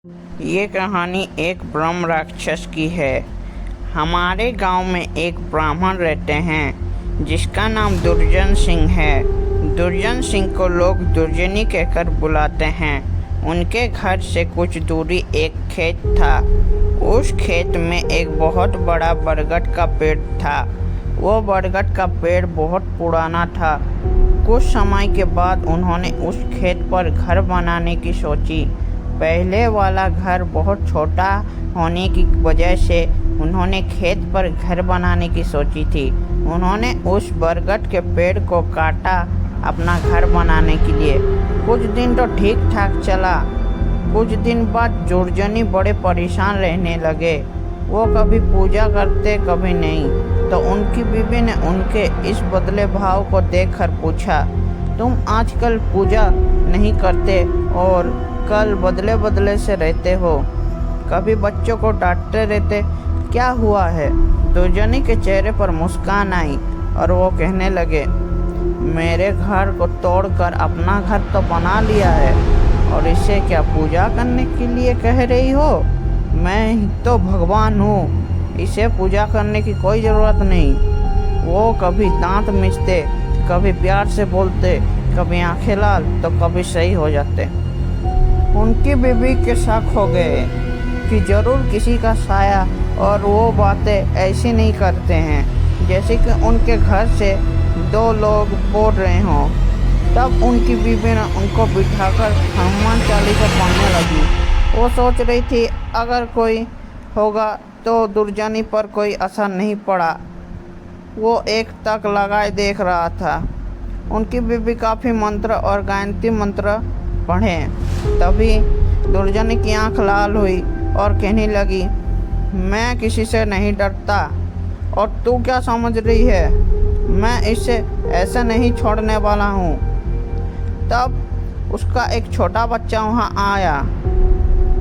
ये कहानी एक ब्रह्म राक्षस की है। हमारे गांव में एक ब्राह्मण रहते हैं जिसका नाम दुर्जन सिंह है। दुर्जन सिंह को लोग दुर्जनी कहकर बुलाते हैं। उनके घर से कुछ दूरी एक खेत था। उस खेत में एक बहुत बड़ा बरगद का पेड़ था। वो बरगद का पेड़ बहुत पुराना था। कुछ समय के बाद उन्होंने उस खेत पर घर बनाने की सोची। पहले वाला घर बहुत छोटा होने की वजह से उन्होंने खेत पर घर बनाने की सोची थी। उन्होंने उस बरगद के पेड़ को काटा अपना घर बनाने के लिए। कुछ दिन तो ठीक ठाक चला। कुछ दिन बाद दुर्जनी बड़े परेशान रहने लगे। वो कभी पूजा करते कभी नहीं। तो उनकी बीवी ने उनके इस बदले भाव को देखकर पूछा, तुम आजकल पूजा नहीं करते और कल बदले बदले से रहते हो, कभी बच्चों को डांटते रहते, क्या हुआ है? दुर्जनी के चेहरे पर मुस्कान आई और वो कहने लगे, मेरे घर को तोड़कर अपना घर तो बना लिया है और इसे क्या पूजा करने के लिए कह रही हो? मैं तो भगवान हूँ, इसे पूजा करने की कोई ज़रूरत नहीं। वो कभी दांत मिचते, कभी प्यार से बोलते, कभी आंखें लाल तो कभी सही हो जाते। उनकी बीवी के शक हो गए कि जरूर किसी का साया और वो बातें ऐसी नहीं करते हैं जैसे कि उनके घर से दो लोग बोल रहे हों। तब उनकी बीवी ने उनको बिठाकर हनुमान चालीसा पढ़ने लगी। वो सोच रही थी अगर कोई होगा तो दुर्जनी पर कोई असर नहीं पड़ा। वो एक तक लगाए देख रहा था। उनकी बीवी काफ़ी मंत्र और गायत्री मंत्र पढ़े। तभी दुर्जनी की आंख लाल हुई और कहने लगी, मैं किसी से नहीं डरता और तू क्या समझ रही है? मैं इसे ऐसे नहीं छोड़ने वाला हूँ। तब उसका एक छोटा बच्चा वहाँ आया।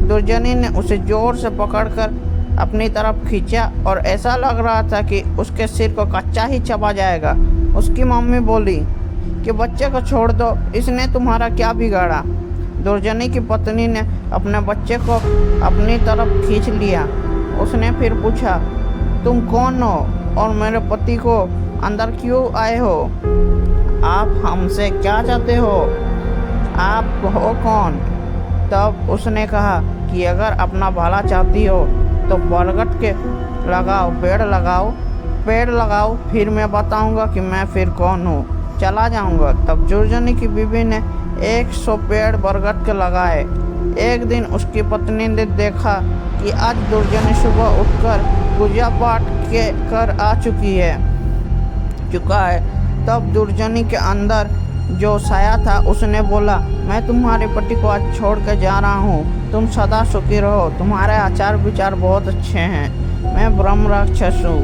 दुर्जनी ने उसे जोर से पकड़कर अपनी तरफ खींचा और ऐसा लग रहा था कि उसके सिर को कच्चा ही चबा जाएगा। उसकी मम्मी बोली कि बच्चे को छोड़ दो, इसने तुम्हारा क्या बिगाड़ा? दुर्जनी की पत्नी ने अपने बच्चे को अपनी तरफ खींच लिया। उसने फिर पूछा, तुम कौन हो और मेरे पति को अंदर क्यों आए हो? आप हमसे क्या चाहते हो? आप हो कौन? तब उसने कहा कि अगर अपना भला चाहती हो तो बरगद के पेड़ लगाओ, फिर मैं बताऊंगा कि मैं फिर कौन हूँ। चला जाऊंगा। तब दुर्जनी की बीवी ने 100 पेड़ बरगद के लगाए। एक दिन उसकी पत्नी ने देखा कि आज दुर्जनी सुबह उठकर पूजा पाठ कर आ चुका है। तब दुर्जनी के अंदर जो साया था उसने बोला, मैं तुम्हारे पति को आज छोड़ कर जा रहा हूँ, तुम सदा सुखी रहो, तुम्हारे आचार विचार बहुत अच्छे हैं। मैं ब्रह्म राक्षस हूँ।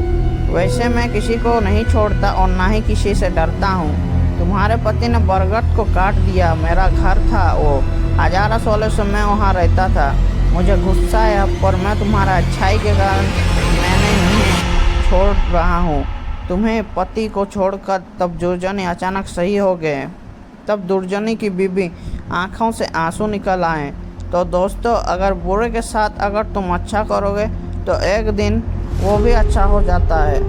वैसे मैं किसी को नहीं छोड़ता और ना ही किसी से डरता हूँ। तुम्हारे पति ने बरगद को काट दिया। मेरा घर था, वो 1000 से मैं वहाँ रहता था। मुझे गुस्सा है पर मैं तुम्हारा अच्छाई के कारण मैंने नहीं छोड़ रहा हूँ तुम्हें पति को छोड़कर। तब दुर्जनी अचानक सही हो गए। तब दुर्जनी की बीवी आँखों से आंसू निकल आए। तो दोस्तों, अगर बुरे के साथ अगर तुम अच्छा करोगे तो एक दिन वो भी अच्छा हो जाता है।